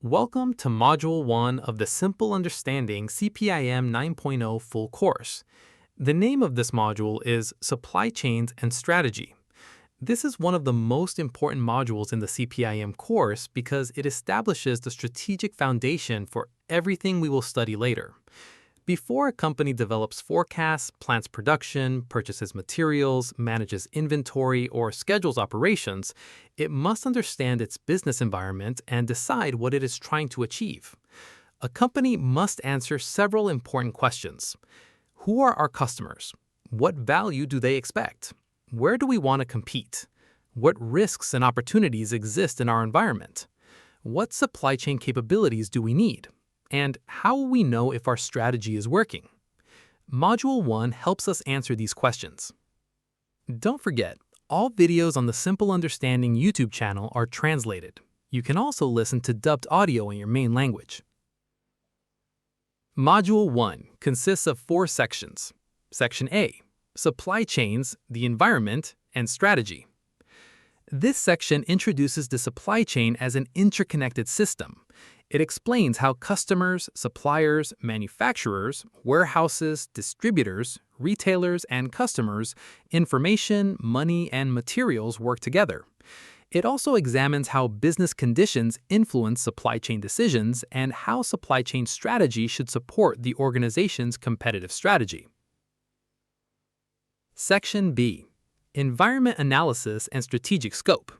Welcome to Module 1 of the Simple Understanding CPIM 9.0 full course. The name of this module is Supply Chains and Strategy. This is one of the most important modules in the CPIM course because it establishes the strategic foundation for everything we will study later. Before a company develops forecasts, plans production, purchases materials, manages inventory, or schedules operations, it must understand its business environment and decide what it is trying to achieve. A company must answer several important questions. Who are our customers? What value do they expect? Where do we want to compete? What risks and opportunities exist in our environment? What supply chain capabilities do we need? And how will we know if our strategy is working? Module 1 helps us answer these questions. Don't forget, all videos on the Simple Understanding YouTube channel are translated. You can also listen to dubbed audio in your main language. Module 1 consists of 4 sections. Section A, Supply Chains, the Environment, and Strategy. This section introduces the supply chain as an interconnected system. It explains how customers, suppliers, manufacturers, warehouses, distributors, retailers, and customers, information, money, and materials work together. It also examines how business conditions influence supply chain decisions and how supply chain strategy should support the organization's competitive strategy. Section B, Environment Analysis and Strategic Scope.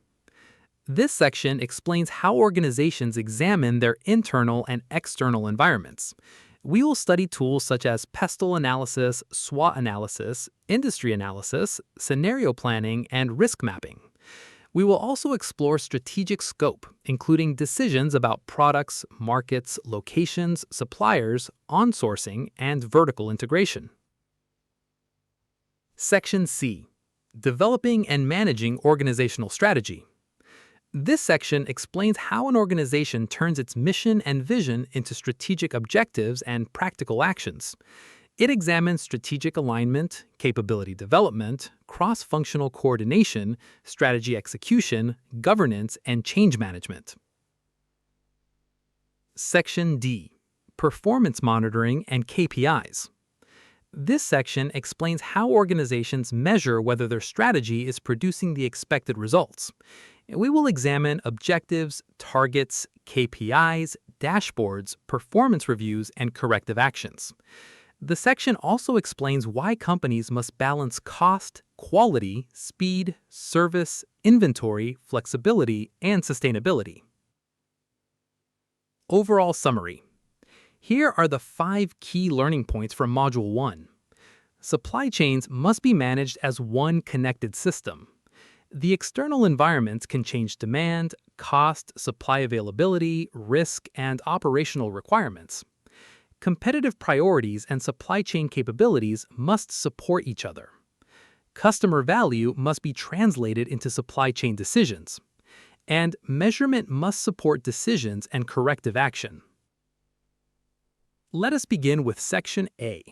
This section explains how organizations examine their internal and external environments. We will study tools such as pestle analysis, SWOT analysis, industry analysis, scenario planning, and risk mapping. We will also explore strategic scope, including decisions about products, markets, locations, suppliers, onsourcing, and vertical integration. Section C, Developing and Managing Organizational Strategy. This section explains how an organization turns its mission and vision into strategic objectives and practical actions. It examines strategic alignment, capability development, cross-functional coordination, strategy execution, governance, and change management. Section D, Performance Monitoring and KPIs. This section explains how organizations measure whether their strategy is producing the expected results. We will examine objectives, targets, KPIs, dashboards, performance reviews, and corrective actions. The section also explains why companies must balance cost, quality, speed, service, inventory, flexibility, and sustainability. Overall summary. Here are the 5 key learning points from Module 1. Supply chains must be managed as one connected system. The external environment can change demand, cost, supply availability, risk, and operational requirements. Competitive priorities and supply chain capabilities must support each other. Customer value must be translated into supply chain decisions. And measurement must support decisions and corrective action. Let us begin with Section A.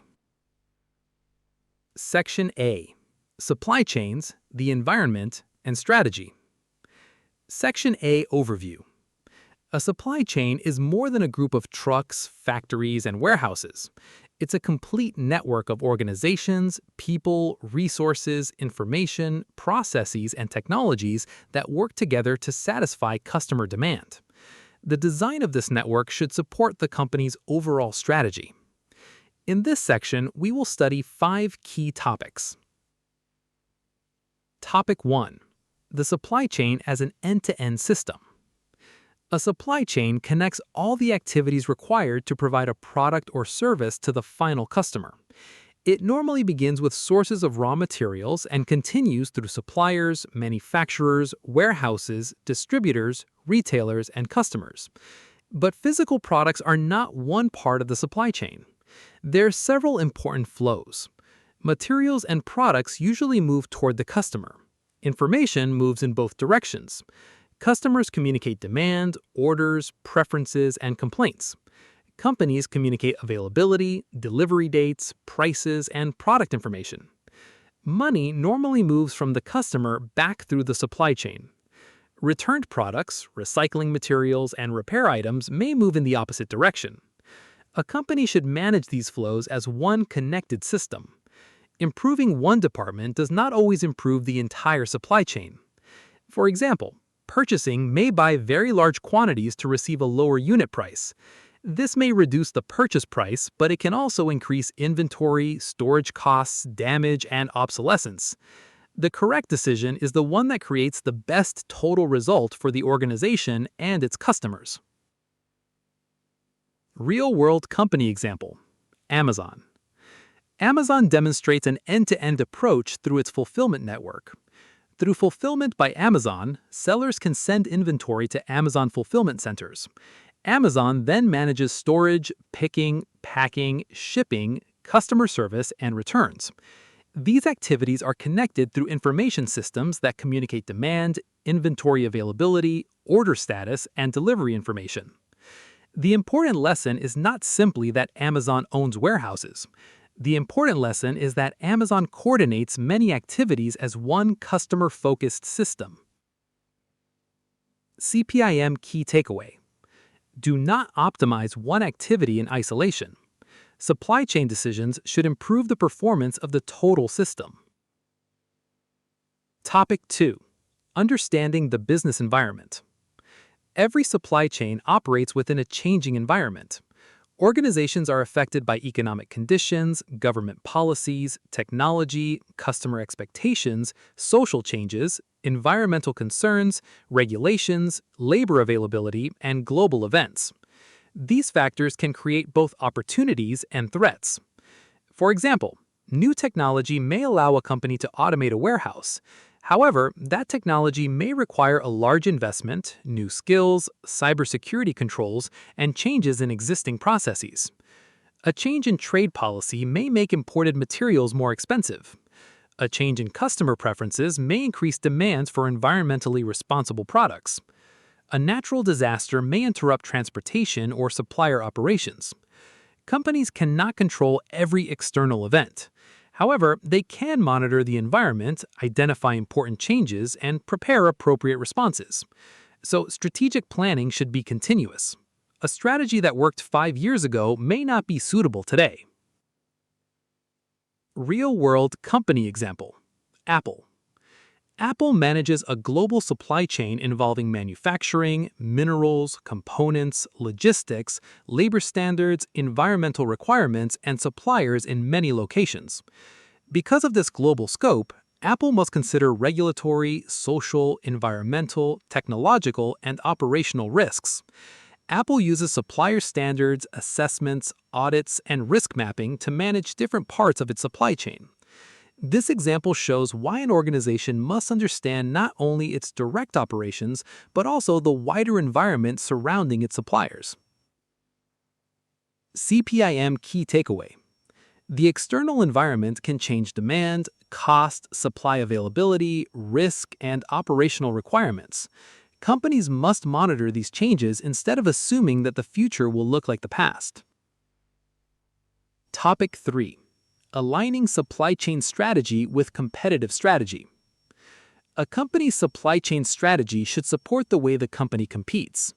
Section A, Supply Chains, the Environment, and Strategy. Section A Overview. A supply chain is more than a group of trucks, factories, and warehouses. It's a complete network of organizations, people, resources, information, processes, and technologies that work together to satisfy customer demand. The design of this network should support the company's overall strategy. In this section, we will study 5 key topics. Topic 1. The supply chain as an end-to-end system. A supply chain connects all the activities required to provide a product or service to the final customer. It normally begins with sources of raw materials and continues through suppliers, manufacturers, warehouses, distributors, retailers, and customers. But physical products are not one part of the supply chain. There are several important flows. Materials and products usually move toward the customer. Information moves in both directions. Customers communicate demand, orders, preferences, and complaints. Companies communicate availability, delivery dates, prices, and product information. Money normally moves from the customer back through the supply chain. Returned products, recycling materials, and repair items may move in the opposite direction. A company should manage these flows as one connected system. Improving one department does not always improve the entire supply chain. For example, purchasing may buy very large quantities to receive a lower unit price. This may reduce the purchase price, but it can also increase inventory, storage costs, damage, and obsolescence. The correct decision is the one that creates the best total result for the organization and its customers. Real-world company example: Amazon. Amazon demonstrates an end-to-end approach through its fulfillment network. Through Fulfillment by Amazon, sellers can send inventory to Amazon fulfillment centers. Amazon then manages storage, picking, packing, shipping, customer service, and returns. These activities are connected through information systems that communicate demand, inventory availability, order status, and delivery information. The important lesson is not simply that Amazon owns warehouses. The important lesson is that Amazon coordinates many activities as one customer-focused system. CPIM key takeaway: do not optimize one activity in isolation. Supply chain decisions should improve the performance of the total system. Topic 2. Understanding the business environment. Every supply chain operates within a changing environment. Organizations are affected by economic conditions, government policies, technology, customer expectations, social changes, environmental concerns, regulations, labor availability, and global events. These factors can create both opportunities and threats. For example, new technology may allow a company to automate a warehouse. However, that technology may require a large investment, new skills, cybersecurity controls, and changes in existing processes. A change in trade policy may make imported materials more expensive. A change in customer preferences may increase demands for environmentally responsible products. A natural disaster may interrupt transportation or supplier operations. Companies cannot control every external event. However, they can monitor the environment, identify important changes, and prepare appropriate responses. So, strategic planning should be continuous. A strategy that worked 5 years ago may not be suitable today. Real-world company example: Apple. Apple manages a global supply chain involving manufacturing, minerals, components, logistics, labor standards, environmental requirements, and suppliers in many locations. Because of this global scope, Apple must consider regulatory, social, environmental, technological, and operational risks. Apple uses supplier standards, assessments, audits, and risk mapping to manage different parts of its supply chain. This example shows why an organization must understand not only its direct operations, but also the wider environment surrounding its suppliers. CPIM key takeaway: the external environment can change demand, cost, supply availability, risk, and operational requirements. Companies must monitor these changes instead of assuming that the future will look like the past. Topic 3. Aligning supply chain strategy with competitive strategy. A company's supply chain strategy should support the way the company competes.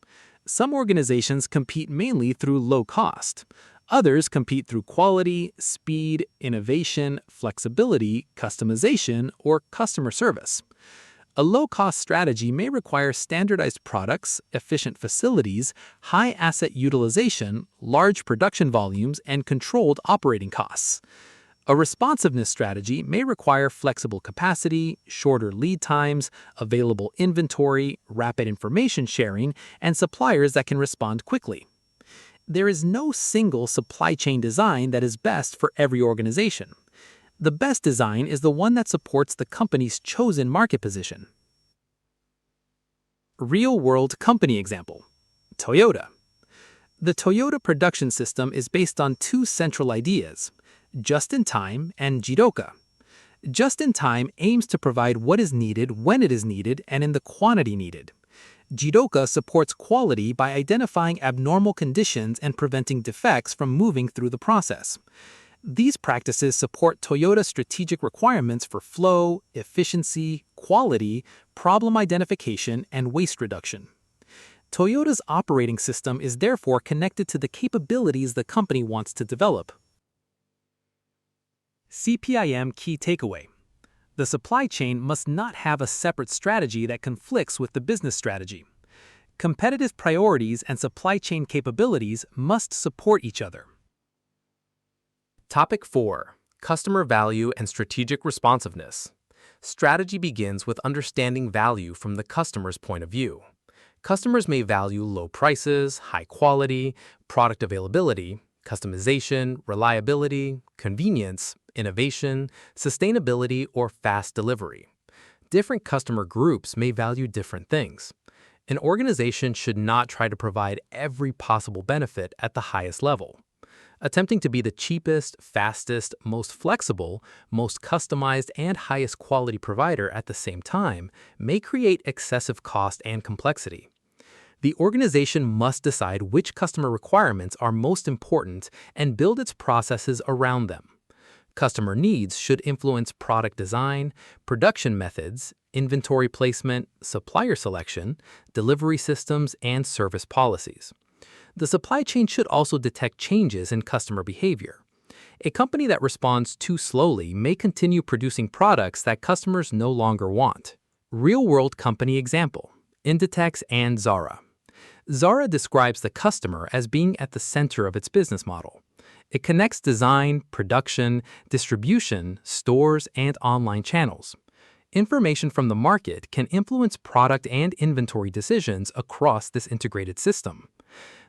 Some organizations compete mainly through low cost. Others compete through quality, speed, innovation, flexibility, customization, or customer service. A low-cost strategy may require standardized products, efficient facilities, high asset utilization, large production volumes, and controlled operating costs. A responsiveness strategy may require flexible capacity, shorter lead times, available inventory, rapid information sharing, and suppliers that can respond quickly. There is no single supply chain design that is best for every organization. The best design is the one that supports the company's chosen market position. Real-world company example: Toyota. The Toyota production system is based on two central ideas: just-in-time and jidoka. Just-in-time aims to provide what is needed when it is needed and in the quantity needed. Jidoka supports quality by identifying abnormal conditions and preventing defects from moving through the process. These practices support Toyota's strategic requirements for flow, efficiency, quality, problem identification, and waste reduction. Toyota's operating system is therefore connected to the capabilities the company wants to develop. CPIM key takeaway. The supply chain must not have a separate strategy that conflicts with the business strategy. Competitive priorities and supply chain capabilities must support each other. Topic 4. Customer value and strategic responsiveness. Strategy begins with understanding value from the customer's point of view. Customers may value low prices, high quality, product availability, customization, reliability, convenience, innovation, sustainability, or fast delivery. Different customer groups may value different things. An organization should not try to provide every possible benefit at the highest level. Attempting to be the cheapest, fastest, most flexible, most customized, and highest quality provider at the same time may create excessive cost and complexity. The organization must decide which customer requirements are most important and build its processes around them. Customer needs should influence product design, production methods, inventory placement, supplier selection, delivery systems, and service policies. The supply chain should also detect changes in customer behavior. A company that responds too slowly may continue producing products that customers no longer want. Real-world company example: Inditex and Zara. Zara describes the customer as being at the center of its business model. It connects design, production, distribution, stores, and online channels. Information from the market can influence product and inventory decisions across this integrated system.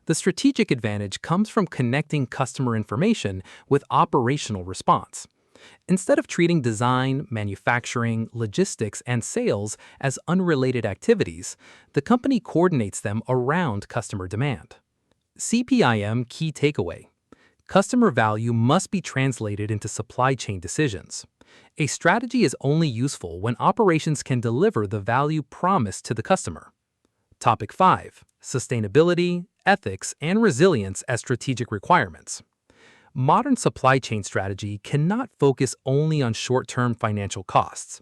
The strategic advantage comes from connecting customer information with operational response. Instead of treating design, manufacturing, logistics, and sales as unrelated activities, the company coordinates them around customer demand. CPIM key takeaway. Customer value must be translated into supply chain decisions. A strategy is only useful when operations can deliver the value promised to the customer. Topic 5. Sustainability, ethics, and resilience as strategic requirements. Modern supply chain strategy cannot focus only on short-term financial costs.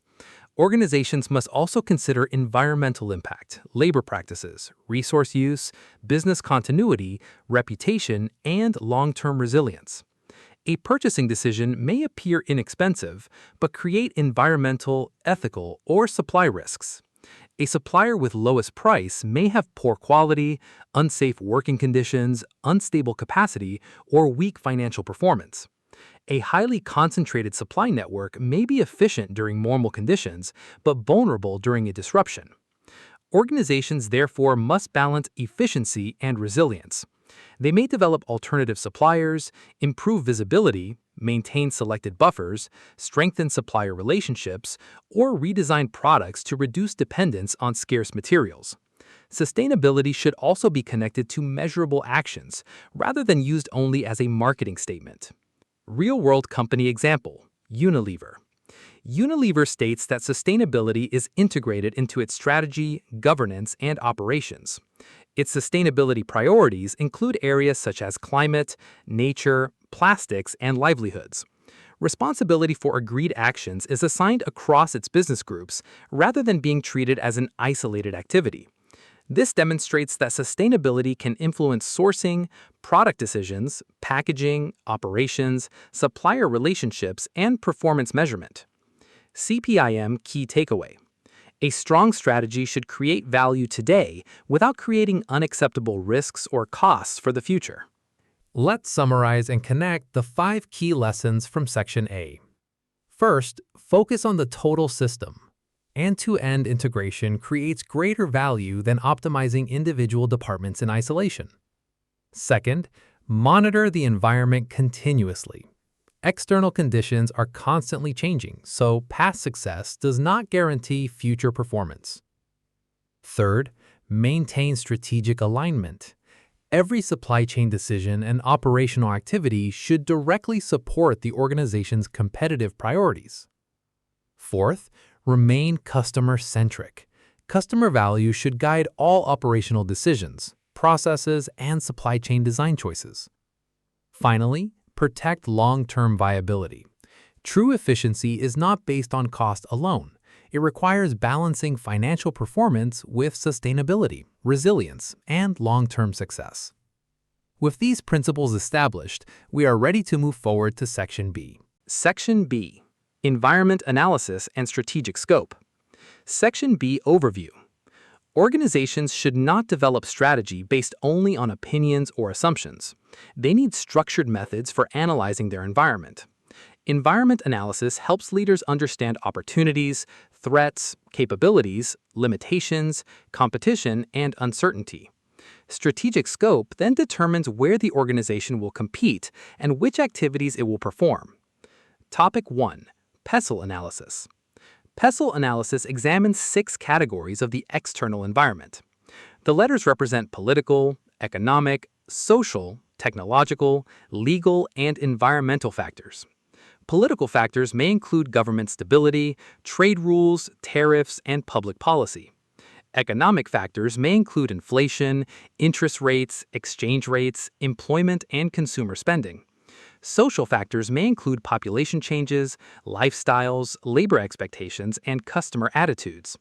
Organizations must also consider environmental impact, labor practices, resource use, business continuity, reputation, and long-term resilience. A purchasing decision may appear inexpensive, but create environmental, ethical, or supply risks. A supplier with lowest price may have poor quality, unsafe working conditions, unstable capacity, or weak financial performance. A highly concentrated supply network may be efficient during normal conditions, but vulnerable during a disruption. Organizations therefore must balance efficiency and resilience. They may develop alternative suppliers, improve visibility, maintain selected buffers, strengthen supplier relationships, or redesign products to reduce dependence on scarce materials. Sustainability should also be connected to measurable actions, rather than used only as a marketing statement. Real-world company example: Unilever. Unilever states that sustainability is integrated into its strategy, governance, and operations. Its sustainability priorities include areas such as climate, nature, plastics, and livelihoods. Responsibility for agreed actions is assigned across its business groups rather than being treated as an isolated activity. This demonstrates that sustainability can influence sourcing, product decisions, packaging, operations, supplier relationships, and performance measurement. CPIM key takeaway. A strong strategy should create value today without creating unacceptable risks or costs for the future. Let's summarize and connect the 5 key lessons from Section A. First, focus on the total system. End-to-end integration creates greater value than optimizing individual departments in isolation. Second, monitor the environment continuously. External conditions are constantly changing, so past success does not guarantee future performance. Third, maintain strategic alignment. Every supply chain decision and operational activity should directly support the organization's competitive priorities. Fourth, remain customer-centric. Customer value should guide all operational decisions, processes, and supply chain design choices. Finally, protect long-term viability. True efficiency is not based on cost alone. It requires balancing financial performance with sustainability, resilience, and long-term success. With these principles established, we are ready to move forward to Section B. Section B: Environment Analysis and Strategic Scope. Section B Overview. Organizations should not develop strategy based only on opinions or assumptions. They need structured methods for analyzing their environment. Environment analysis helps leaders understand opportunities, threats, capabilities, limitations, competition, and uncertainty. Strategic scope then determines where the organization will compete and which activities it will perform. Topic 1. PESTLE Analysis. PESTLE analysis examines 6 categories of the external environment. The letters represent political, economic, social, technological, legal, and environmental factors. Political factors may include government stability, trade rules, tariffs, and public policy. Economic factors may include inflation, interest rates, exchange rates, employment, and consumer spending. Social factors may include population changes, lifestyles, labor expectations, and customer attitudes.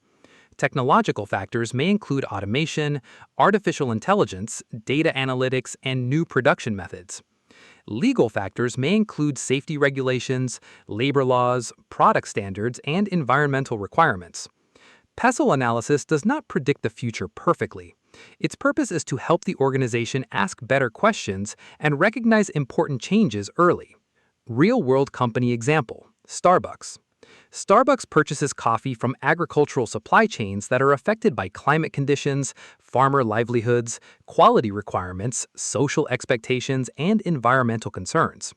Technological factors may include automation, artificial intelligence, data analytics, and new production methods. Legal factors may include safety regulations, labor laws, product standards, and environmental requirements. PESTLE analysis does not predict the future perfectly. Its purpose is to help the organization ask better questions and recognize important changes early. Real-world company example: Starbucks. Starbucks purchases coffee from agricultural supply chains that are affected by climate conditions, farmer livelihoods, quality requirements, social expectations, and environmental concerns.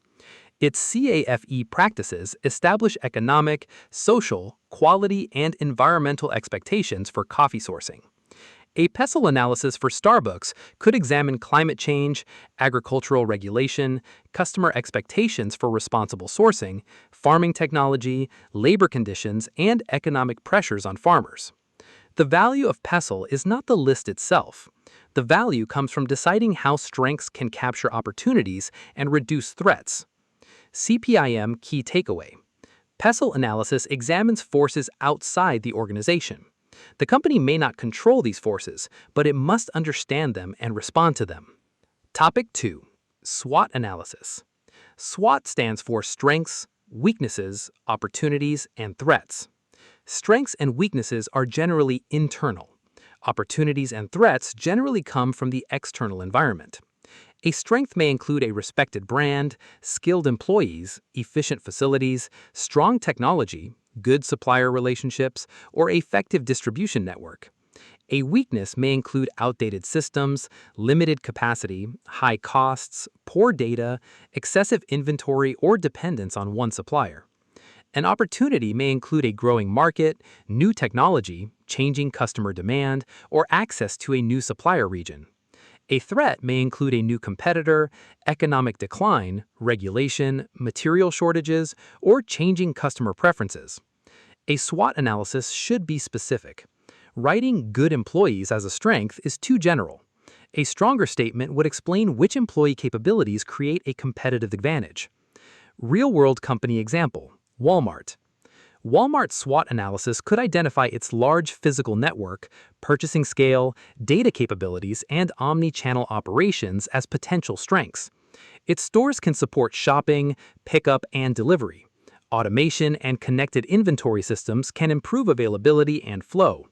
Its CAFE practices establish economic, social, quality, and environmental expectations for coffee sourcing. A PESTLE analysis for Starbucks could examine climate change, agricultural regulation, customer expectations for responsible sourcing, farming technology, labor conditions, and economic pressures on farmers. The value of PESTLE is not the list itself. The value comes from deciding how strengths can capture opportunities and reduce threats. CPIM Key Takeaway. PESTLE analysis examines forces outside the organization. The company may not control these forces, but it must understand them and respond to them. Topic 2. SWOT Analysis. SWOT stands for Strengths, Weaknesses, Opportunities, and Threats. Strengths and weaknesses are generally internal. Opportunities and threats generally come from the external environment. A strength may include a respected brand, skilled employees, efficient facilities, strong technology, good supplier relationships, or effective distribution network. A weakness may include outdated systems, limited capacity, high costs, poor data, excessive inventory, or dependence on one supplier. An opportunity may include a growing market, new technology, changing customer demand, or access to a new supplier region. A threat may include a new competitor, economic decline, regulation, material shortages, or changing customer preferences. A SWOT analysis should be specific. Writing good employees as a strength is too general. A stronger statement would explain which employee capabilities create a competitive advantage. Real-world company example: Walmart. Walmart's SWOT analysis could identify its large physical network, purchasing scale, data capabilities, and omni-channel operations as potential strengths. Its stores can support shopping, pickup, and delivery. Automation and connected inventory systems can improve availability and flow.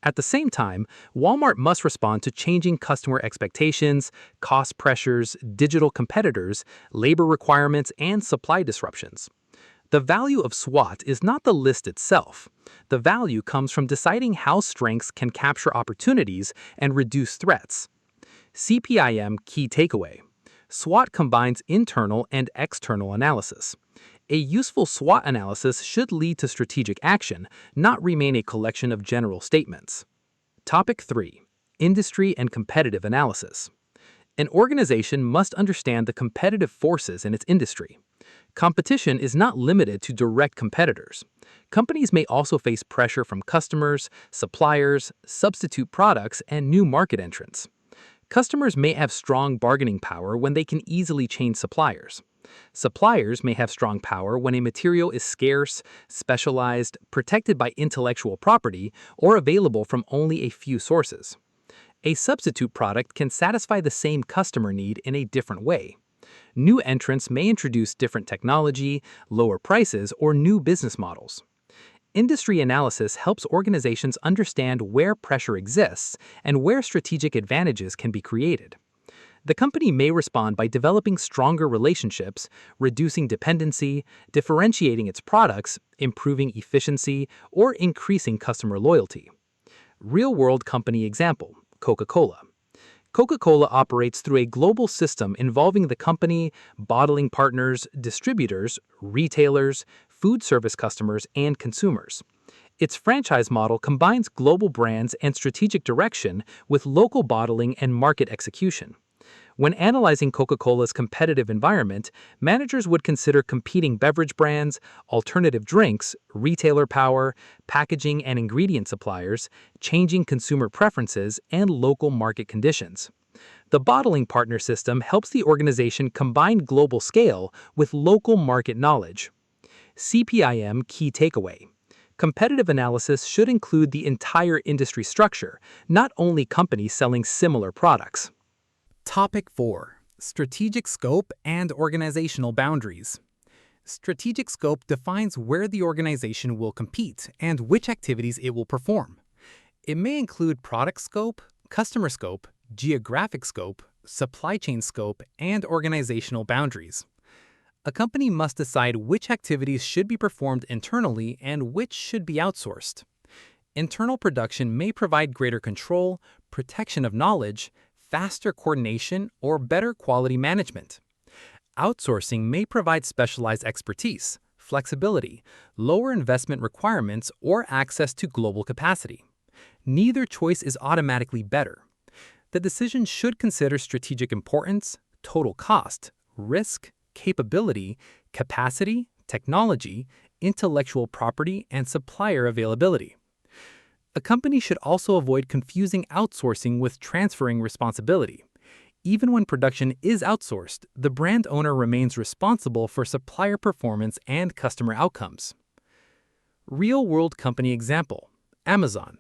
At the same time, Walmart must respond to changing customer expectations, cost pressures, digital competitors, labor requirements, and supply disruptions. The value of SWOT is not the list itself. The value comes from deciding how strengths can capture opportunities and reduce threats. CPIM Key Takeaway. SWOT combines internal and external analysis. A useful SWOT analysis should lead to strategic action, not remain a collection of general statements. Topic 3. Industry and competitive analysis. An organization must understand the competitive forces in its industry. Competition is not limited to direct competitors. Companies may also face pressure from customers, suppliers, substitute products, and new market entrants. Customers may have strong bargaining power when they can easily change suppliers. Suppliers may have strong power when a material is scarce, specialized, protected by intellectual property, or available from only a few sources. A substitute product can satisfy the same customer need in a different way. New entrants may introduce different technology, lower prices, or new business models. Industry analysis helps organizations understand where pressure exists and where strategic advantages can be created. The company may respond by developing stronger relationships, reducing dependency, differentiating its products, improving efficiency, or increasing customer loyalty. Real-world company example, Coca-Cola. Coca-Cola operates through a global system involving the company, bottling partners, distributors, retailers, food service customers, and consumers. Its franchise model combines global brands and strategic direction with local bottling and market execution. When analyzing Coca-Cola's competitive environment, managers would consider competing beverage brands, alternative drinks, retailer power, packaging and ingredient suppliers, changing consumer preferences, and local market conditions. The bottling partner system helps the organization combine global scale with local market knowledge. CPIM key takeaway. Competitive analysis should include the entire industry structure, not only companies selling similar products. Topic 4. Strategic Scope and Organizational Boundaries. Strategic scope defines where the organization will compete and which activities it will perform. It may include product scope, customer scope, geographic scope, supply chain scope, and organizational boundaries. A company must decide which activities should be performed internally and which should be outsourced. Internal production may provide greater control, protection of knowledge, faster coordination, or better quality management. Outsourcing may provide specialized expertise, flexibility, lower investment requirements, or access to global capacity. Neither choice is automatically better. The decision should consider strategic importance, total cost, risk, capability, capacity, technology, intellectual property, and supplier availability. A company should also avoid confusing outsourcing with transferring responsibility. Even when production is outsourced, the brand owner remains responsible for supplier performance and customer outcomes. Real-world company example, Amazon.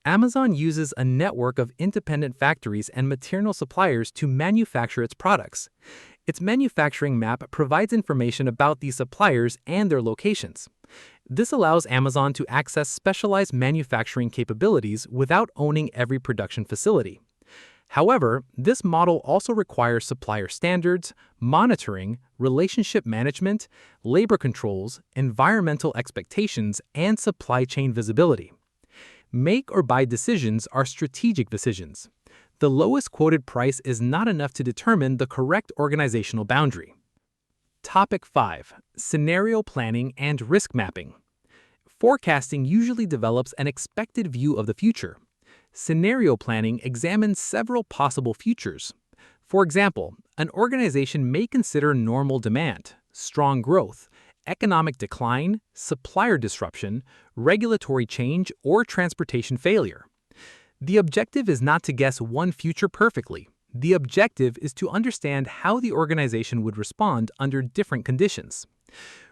Amazon uses a network of independent factories and material suppliers to manufacture its products. Its manufacturing map provides information about these suppliers and their locations. This allows Amazon to access specialized manufacturing capabilities without owning every production facility. However, this model also requires supplier standards, monitoring, relationship management, labor controls, environmental expectations, and supply chain visibility. Make or buy decisions are strategic decisions. The lowest quoted price is not enough to determine the correct organizational boundary. Topic 5. Scenario planning and risk mapping. Forecasting usually develops an expected view of the future. Scenario planning examines several possible futures. For example, an organization may consider normal demand, strong growth, economic decline, supplier disruption, regulatory change, or transportation failure. The objective is not to guess one future perfectly. The objective is to understand how the organization would respond under different conditions.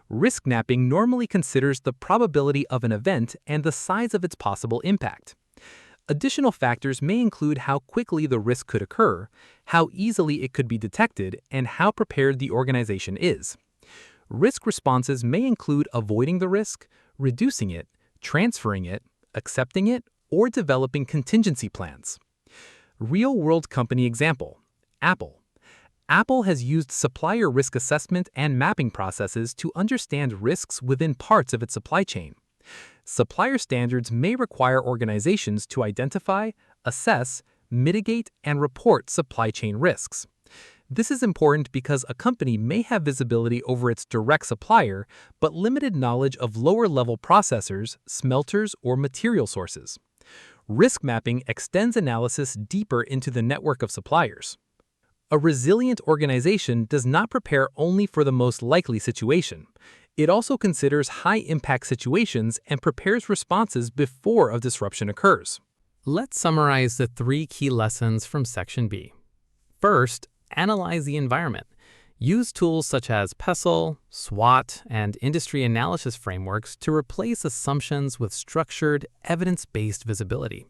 Risk mapping normally considers the probability of an event and the size of its possible impact. Additional factors may include how quickly the risk could occur, how easily it could be detected, and how prepared the organization is. Risk responses may include avoiding the risk, reducing it, transferring it, accepting it, or developing contingency plans. Real-world company example, Apple. Apple has used supplier risk assessment and mapping processes to understand risks within parts of its supply chain. Supplier standards may require organizations to identify, assess, mitigate, and report supply chain risks. This is important because a company may have visibility over its direct supplier, but limited knowledge of lower-level processors, smelters, or material sources. Risk mapping extends analysis deeper into the network of suppliers. A resilient organization does not prepare only for the most likely situation. It also considers high-impact situations and prepares responses before a disruption occurs. Let's summarize the 3 key lessons from Section B. First, analyze the environment. Use tools such as PESTLE, SWOT, and industry analysis frameworks to replace assumptions with structured, evidence-based visibility.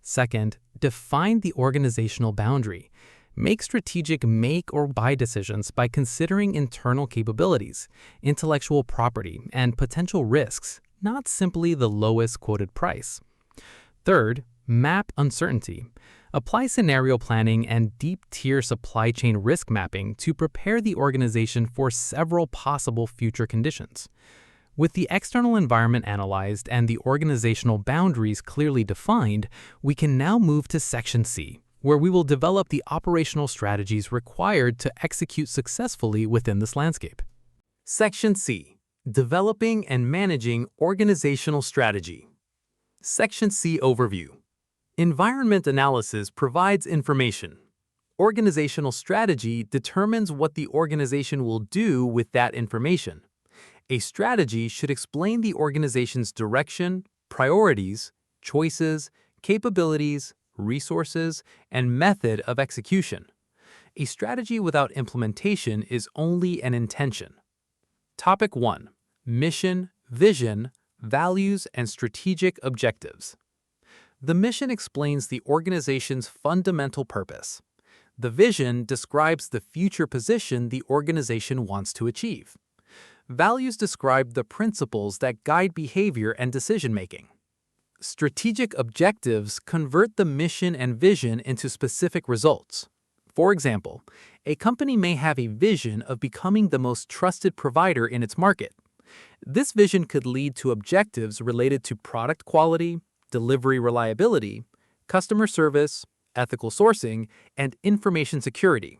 Second, define the organizational boundary. Make strategic make or buy decisions by considering internal capabilities, intellectual property, and potential risks, not simply the lowest quoted price. Third, map uncertainty. Apply scenario planning and deep-tier supply chain risk mapping to prepare the organization for several possible future conditions. With the external environment analyzed and the organizational boundaries clearly defined, we can now move to Section C, where we will develop the operational strategies required to execute successfully within this landscape. Section C, Developing and Managing Organizational Strategy. Section C Overview. Environment analysis provides information. Organizational strategy determines what the organization will do with that information. A strategy should explain the organization's direction, priorities, choices, capabilities, resources, and method of execution. A strategy without implementation is only an intention. Topic 1. Mission, vision, values, and strategic objectives. The mission explains the organization's fundamental purpose. The vision describes the future position the organization wants to achieve. Values describe the principles that guide behavior and decision-making. Strategic objectives convert the mission and vision into specific results. For example, a company may have a vision of becoming the most trusted provider in its market. This vision could lead to objectives related to product quality, delivery reliability, customer service, ethical sourcing, and information security.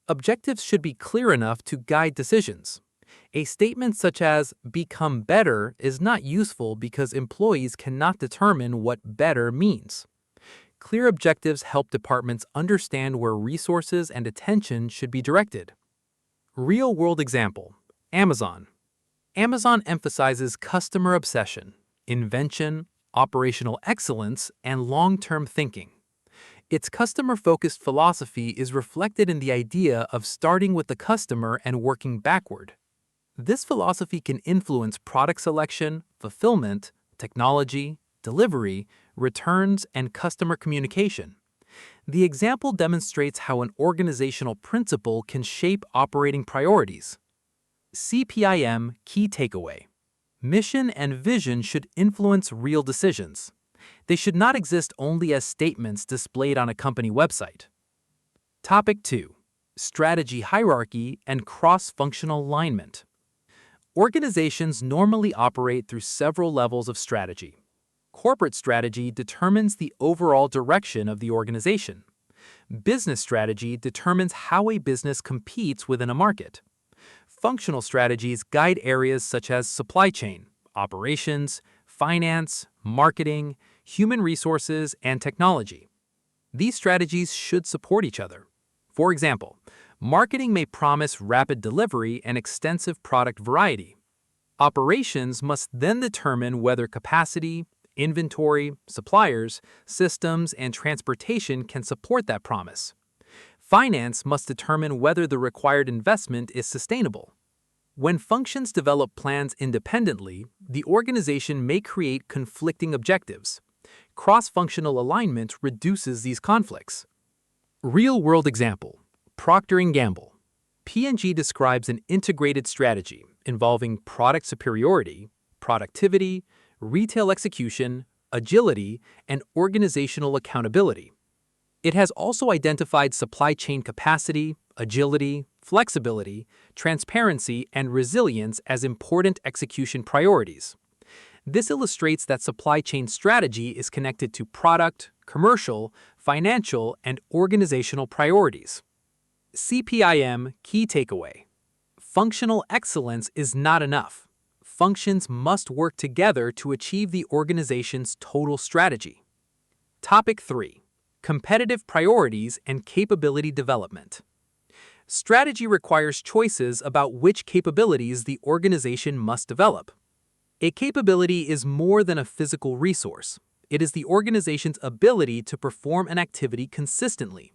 Objectives should be clear enough to guide decisions. A statement such as "become better" is not useful because employees cannot determine what better means. Clear objectives help departments understand where resources and attention should be directed. Real-world example: Amazon. Amazon emphasizes customer obsession, invention, operational excellence, and long-term thinking. Its customer-focused philosophy is reflected in the idea of starting with the customer and working backward. This philosophy can influence product selection, fulfillment, technology, delivery, returns, and customer communication. The example demonstrates how an organizational principle can shape operating priorities. CPIM Key Takeaway. Mission and vision should influence real decisions. They should not exist only as statements displayed on a company website. Topic 2. Strategy hierarchy and cross-functional alignment. Organizations normally operate through several levels of strategy. Corporate strategy determines the overall direction of the organization. Business strategy determines how a business competes within a market. Functional strategies guide areas such as supply chain, operations, finance, marketing, human resources, and technology. These strategies should support each other. For example, marketing may promise rapid delivery and extensive product variety. Operations must then determine whether capacity, inventory, suppliers, systems, and transportation can support that promise. Finance must determine whether the required investment is sustainable. When functions develop plans independently, the organization may create conflicting objectives. Cross-functional alignment reduces these conflicts. Real-world example: Procter & Gamble. P&G describes an integrated strategy involving product superiority, productivity, retail execution, agility, and organizational accountability. It has also identified supply chain capacity, agility, flexibility, transparency, and resilience as important execution priorities. This illustrates that supply chain strategy is connected to product, commercial, financial, and organizational priorities. CPIM Key Takeaway. Functional excellence is not enough. Functions must work together to achieve the organization's total strategy. Topic 3. Competitive priorities and capability development. Strategy requires choices about which capabilities the organization must develop. A capability is more than a physical resource. It is the organization's ability to perform an activity consistently.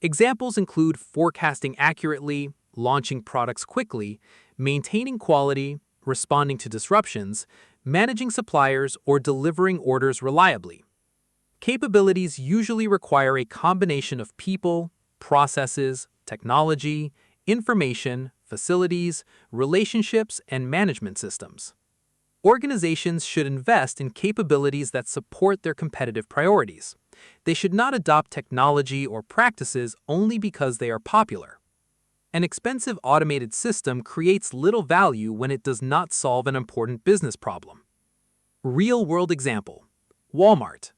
Examples include forecasting accurately, launching products quickly, maintaining quality, responding to disruptions, managing suppliers, or delivering orders reliably. Capabilities usually require a combination of people, processes, technology, information, facilities, relationships, and management systems. Organizations should invest in capabilities that support their competitive priorities. They should not adopt technology or practices only because they are popular. An expensive automated system creates little value when it does not solve an important business problem. Real-world example: Walmart.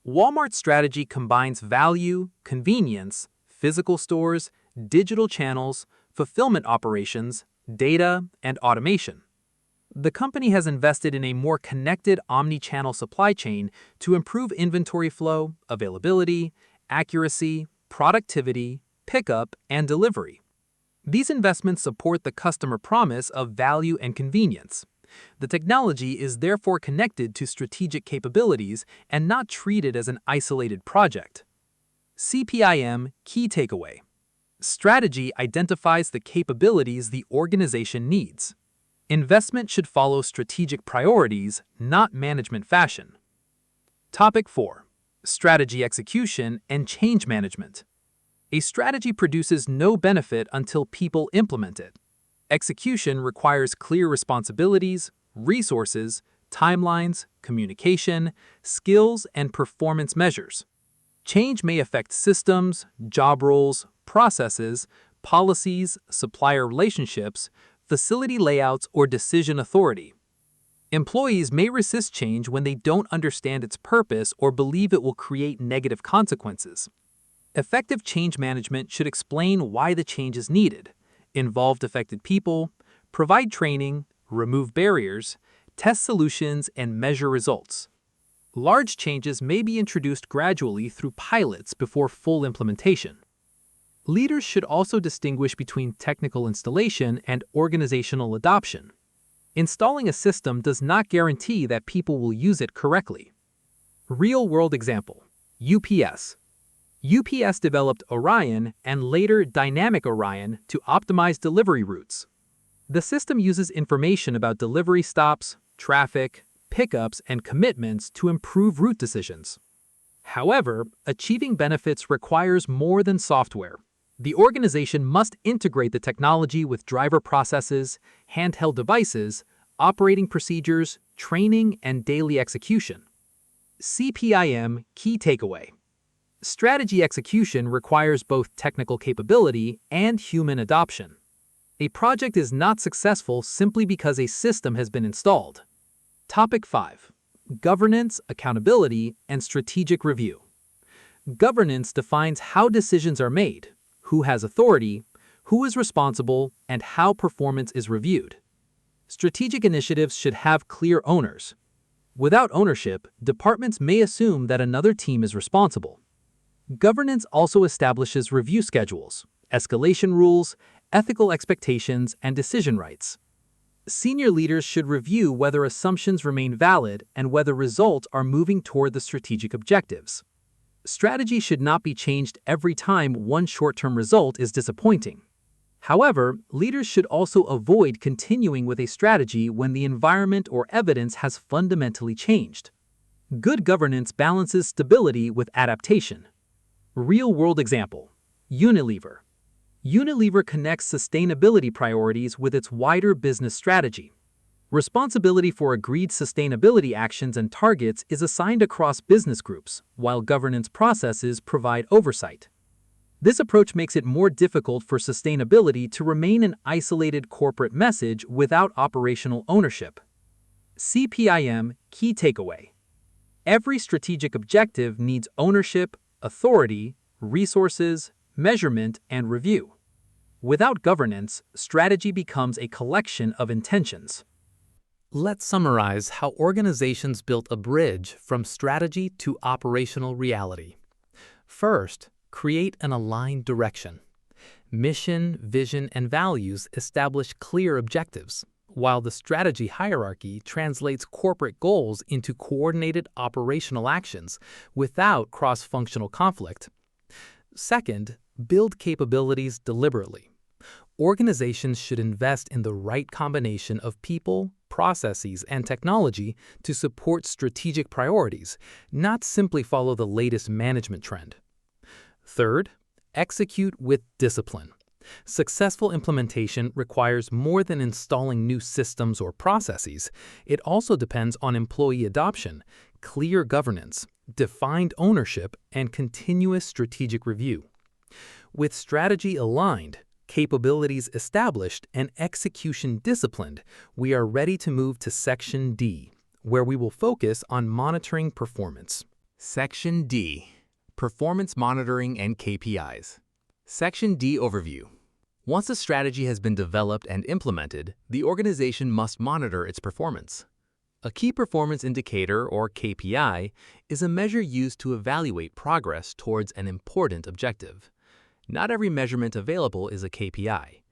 Walmart's strategy combines value, convenience, physical stores, digital channels, fulfillment operations, data, and automation. The company has invested in a more connected omni-channel supply chain to improve inventory flow, availability, accuracy, productivity, pickup, and delivery. These investments support the customer promise of value and convenience. The technology is therefore connected to strategic capabilities and not treated as an isolated project. CPIM Key Takeaway: strategy identifies the capabilities the organization needs. Investment should follow strategic priorities, not management fashion. Topic 4. Strategy execution and change management. A strategy produces no benefit until people implement it. Execution requires clear responsibilities, resources, timelines, communication, skills, and performance measures. Change may affect systems, job roles, processes, policies, supplier relationships, facility layouts, or decision authority. Employees may resist change when they don't understand its purpose or believe it will create negative consequences. Effective change management should explain why the change is needed, involve affected people, provide training, remove barriers, test solutions, and measure results. Large changes may be introduced gradually through pilots before full implementation. Leaders should also distinguish between technical installation and organizational adoption. Installing a system does not guarantee that people will use it correctly. Real-world example: UPS. UPS developed Orion and later Dynamic Orion to optimize delivery routes. The system uses information about delivery stops, traffic, pickups, and commitments to improve route decisions. However, achieving benefits requires more than software. The organization must integrate the technology with driver processes, handheld devices, operating procedures, training, and daily execution. CPIM Key Takeaway: strategy execution requires both technical capability and human adoption. A project is not successful simply because a system has been installed. Topic 5. Governance, accountability, and strategic review. Governance defines how decisions are made, who has authority, who is responsible, and how performance is reviewed. Strategic initiatives should have clear owners. Without ownership, departments may assume that another team is responsible. Governance also establishes review schedules, escalation rules, ethical expectations, and decision rights. Senior leaders should review whether assumptions remain valid and whether results are moving toward the strategic objectives. Strategy should not be changed every time one short-term result is disappointing. However, leaders should also avoid continuing with a strategy when the environment or evidence has fundamentally changed. Good governance balances stability with adaptation. Real-world example: Unilever. Unilever connects sustainability priorities with its wider business strategy. Responsibility for agreed sustainability actions and targets is assigned across business groups, while governance processes provide oversight. This approach makes it more difficult for sustainability to remain an isolated corporate message without operational ownership. CPIM Key Takeaway: every strategic objective needs ownership, authority, resources, measurement, and review. Without governance, strategy becomes a collection of intentions. Let's summarize how organizations built a bridge from strategy to operational reality. First, create an aligned direction. Mission, vision, and values establish clear objectives, while the strategy hierarchy translates corporate goals into coordinated operational actions without cross-functional conflict. Second, build capabilities deliberately. Organizations should invest in the right combination of people, processes, and technology to support strategic priorities, not simply follow the latest management trend. Third, execute with discipline. Successful implementation requires more than installing new systems or processes. It also depends on employee adoption, clear governance, defined ownership, and continuous strategic review. With strategy aligned, capabilities established, and execution disciplined, we are ready to move to Section D, where we will focus on monitoring performance. Section D. Performance Monitoring and KPIs. Section D Overview. Once a strategy has been developed and implemented, the organization must monitor its performance. A key performance indicator, or KPI, is a measure used to evaluate progress towards an important objective. Not every measurement available is a KPI.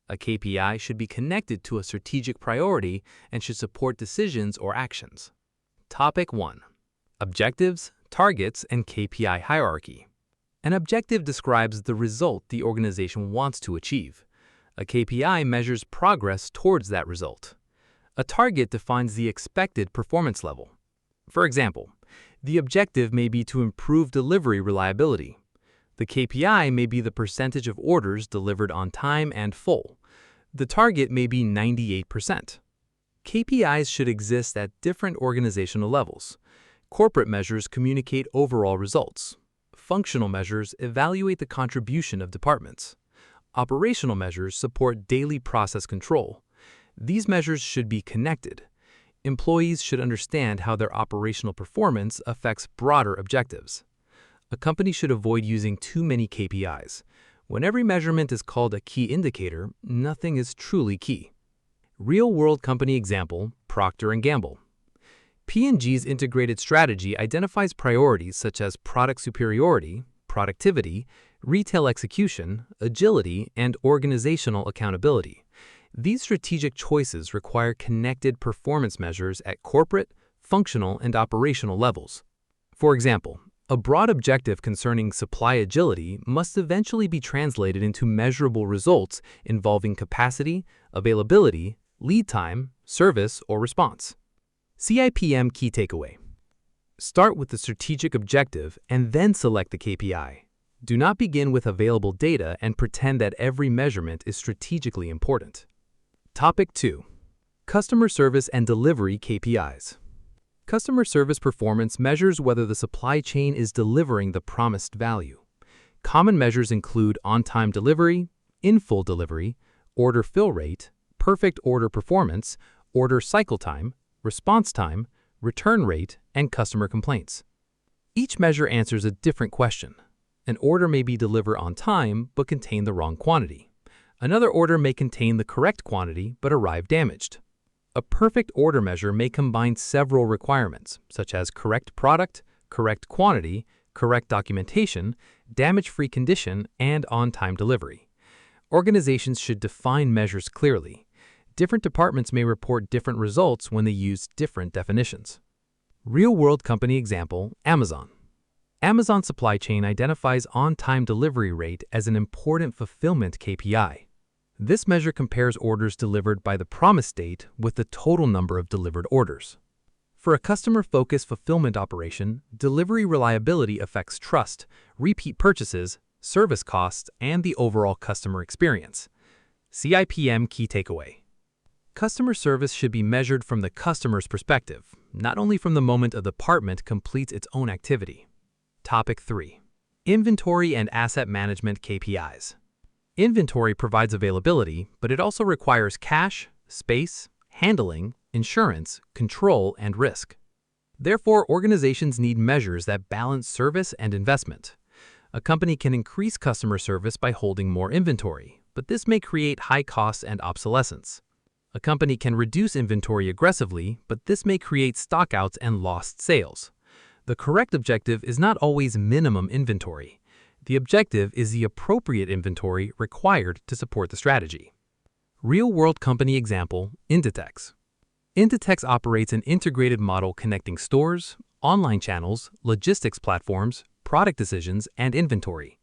A KPI should be connected to a strategic priority and should support decisions or actions. Topic 1. Objectives, targets, and KPI hierarchy. An objective describes the result the organization wants to achieve. A KPI measures progress towards that result. A target defines the expected performance level. For example, the objective may be to improve delivery reliability. The KPI may be the percentage of orders delivered on time and full. The target may be 98%. KPIs should exist at different organizational levels. Corporate measures communicate overall results. Functional measures evaluate the contribution of departments. Operational measures support daily process control. These measures should be connected. Employees should understand how their operational performance affects broader objectives. A company should avoid using too many KPIs. When every measurement is called a key indicator, nothing is truly key. Real-world company example, Procter & Gamble. P&G's integrated strategy identifies priorities such as product superiority, productivity, retail execution, agility, and organizational accountability. These strategic choices require connected performance measures at corporate, functional, and operational levels. For example, a broad objective concerning supply agility must eventually be translated into measurable results involving capacity, availability, lead time, service, or response. CIPM Key Takeaway. Start with the strategic objective and then select the KPI. Do not begin with available data and pretend that every measurement is strategically important. Topic 2. Customer Service and Delivery KPIs. Customer service performance measures whether the supply chain is delivering the promised value. Common measures include on-time delivery, in-full delivery, order fill rate, perfect order performance, order cycle time, response time, return rate, and customer complaints. Each measure answers a different question. An order may be delivered on time but contain the wrong quantity. Another order may contain the correct quantity but arrive damaged. A perfect order measure may combine several requirements, such as correct product, correct quantity, correct documentation, damage-free condition, and on-time delivery. Organizations should define measures clearly. Different departments may report different results when they use different definitions. Real-world company example, Amazon. Amazon supply chain identifies on-time delivery rate as an important fulfillment KPI. This measure compares orders delivered by the promised date with the total number of delivered orders. For a customer-focused fulfillment operation, delivery reliability affects trust, repeat purchases, service costs, and the overall customer experience. CIPM Key Takeaway. Customer service should be measured from the customer's perspective, not only from the moment a department completes its own activity. Topic 3. Inventory and Asset Management KPIs. Inventory provides availability, but it also requires cash, space, handling, insurance, control, and risk. Therefore, organizations need measures that balance service and investment. A company can increase customer service by holding more inventory, but this may create high costs and obsolescence. A company can reduce inventory aggressively, but this may create stockouts and lost sales. The correct objective is not always minimum inventory. The objective is the appropriate inventory required to support the strategy. Real-world company example, Inditex. Inditex operates an integrated model connecting stores, online channels, logistics platforms, product decisions, and inventory.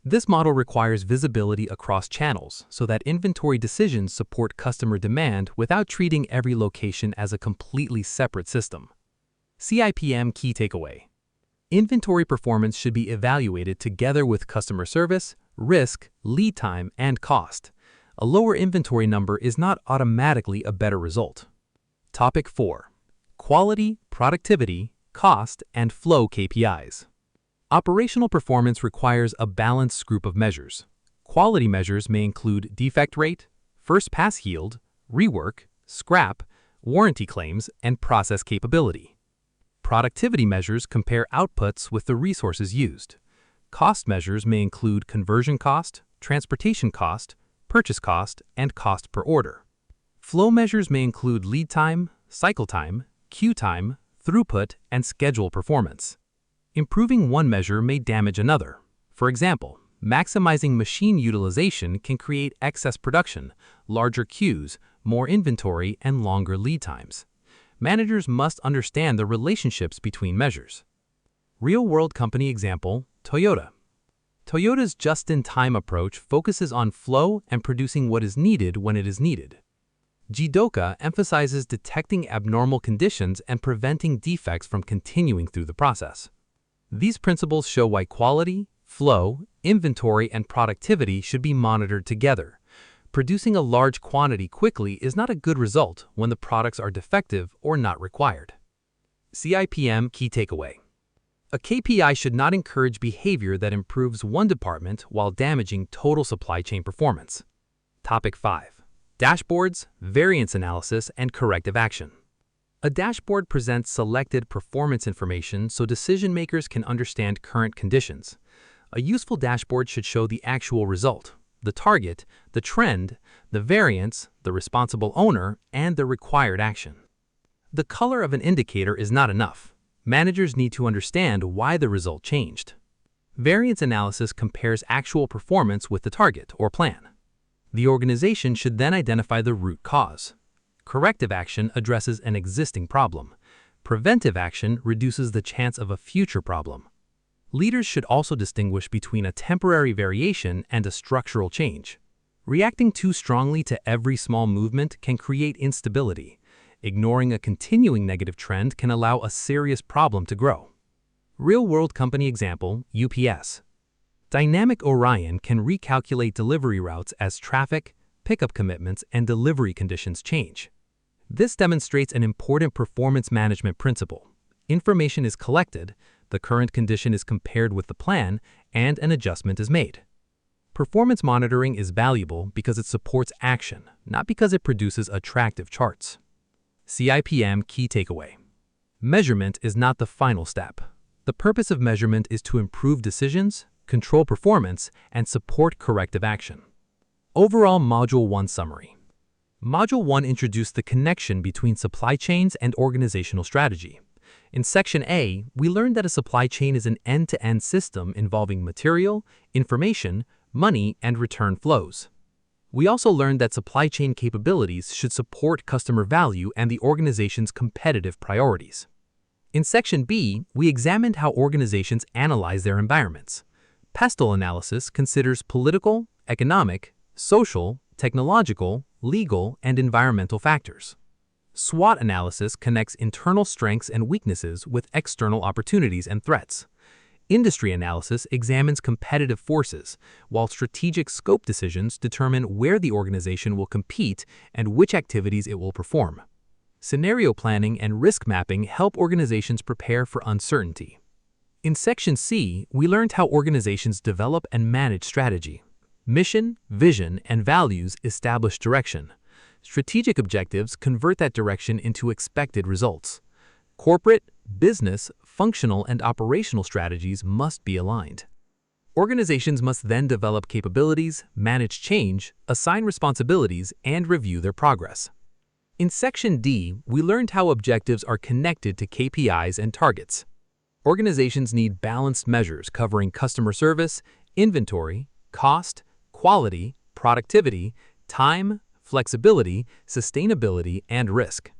This model requires visibility across channels so that inventory decisions support customer demand without treating every location as a completely separate system. CIPM key takeaway. Inventory performance should be evaluated together with customer service, risk, lead time, and cost. A lower inventory number is not automatically a better result. Topic 4. Quality, productivity, cost, and flow KPIs. Operational performance requires a balanced group of measures. Quality measures may include defect rate, first pass yield, rework, scrap, warranty claims, and process capability. Productivity measures compare outputs with the resources used. Cost measures may include conversion cost, transportation cost, purchase cost, and cost per order. Flow measures may include lead time, cycle time, queue time, throughput, and schedule performance. Improving one measure may damage another. For example, maximizing machine utilization can create excess production, larger queues, more inventory, and longer lead times. Managers must understand the relationships between measures. Real-world company example, Toyota. Toyota's just-in-time approach focuses on flow and producing what is needed when it is needed. Jidoka emphasizes detecting abnormal conditions and preventing defects from continuing through the process. These principles show why quality, flow, inventory, and productivity should be monitored together. Producing a large quantity quickly is not a good result when the products are defective or not required. CIPM key takeaway. A KPI should not encourage behavior that improves one department while damaging total supply chain performance. Topic 5. Dashboards, variance analysis, and corrective action. A dashboard presents selected performance information so decision-makers can understand current conditions. A useful dashboard should show the actual result, the target, the trend, the variance, the responsible owner, and the required action. The color of an indicator is not enough. Managers need to understand why the result changed. Variance analysis compares actual performance with the target or plan. The organization should then identify the root cause. Corrective action addresses an existing problem. Preventive action reduces the chance of a future problem. Leaders should also distinguish between a temporary variation and a structural change. Reacting too strongly to every small movement can create instability. Ignoring a continuing negative trend can allow a serious problem to grow. Real-world company example, UPS. Dynamic Orion can recalculate delivery routes as traffic, pickup commitments, and delivery conditions change. This demonstrates an important performance management principle. Information is collected, the current condition is compared with the plan, and an adjustment is made. Performance monitoring is valuable because it supports action, not because it produces attractive charts. CIPM key takeaway. Measurement is not the final step. The purpose of measurement is to improve decisions, control performance, and support corrective action. Overall Module 1 summary. Module 1 introduced the connection between supply chains and organizational strategy. In Section A, we learned that a supply chain is an end-to-end system involving material, information, money, and return flows. We also learned that supply chain capabilities should support customer value and the organization's competitive priorities. In Section B, we examined how organizations analyze their environments. PESTLE analysis considers political, economic, social, technological, legal, and environmental factors. SWOT analysis connects internal strengths and weaknesses with external opportunities and threats. Industry analysis examines competitive forces, while strategic scope decisions determine where the organization will compete and which activities it will perform. Scenario planning and risk mapping help organizations prepare for uncertainty. In Section C, we learned how organizations develop and manage strategy. Mission, vision, and values establish direction. Strategic objectives convert that direction into expected results. Corporate, business, functional, and operational strategies must be aligned. Organizations must then develop capabilities, manage change, assign responsibilities, and review their progress. In Section D, we learned how objectives are connected to KPIs and targets. Organizations need balanced measures covering customer service, inventory, cost, quality, productivity, time, flexibility, sustainability, and risk.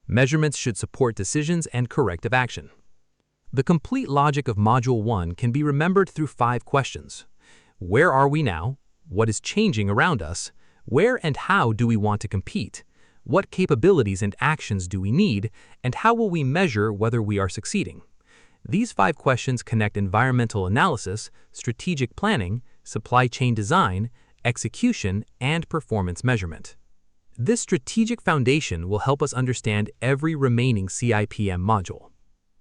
Measurements should support decisions and corrective action. The complete logic of Module 1 can be remembered through 5 questions. Where are we now? What is changing around us? Where and how do we want to compete? What capabilities and actions do we need? And how will we measure whether we are succeeding? These 5 questions connect environmental analysis, strategic planning, supply chain design, execution, and performance measurement. This strategic foundation will help us understand every remaining CIPM module.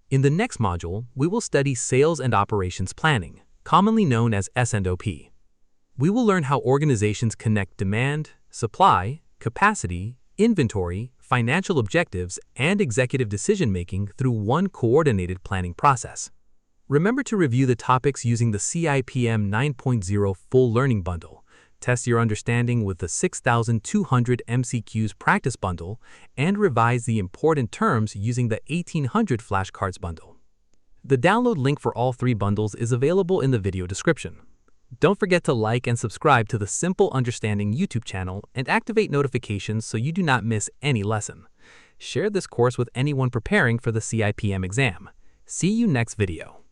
In the next module, we will study Sales and Operations Planning, commonly known as S&OP. We will learn how organizations connect demand, supply, capacity, inventory, financial objectives, and executive decision-making through one coordinated planning process. Remember to review the topics using the CIPM 9.0 Full Learning Bundle, test your understanding with the 6,200 MCQs Practice Bundle, and revise the important terms using the 1,800 Flashcards Bundle. The download link for all 3 bundles is available in the video description. Don't forget to like and subscribe to the Simple Understanding YouTube channel and activate notifications so you do not miss any lesson. Share this course with anyone preparing for the CIPM exam. See you next video.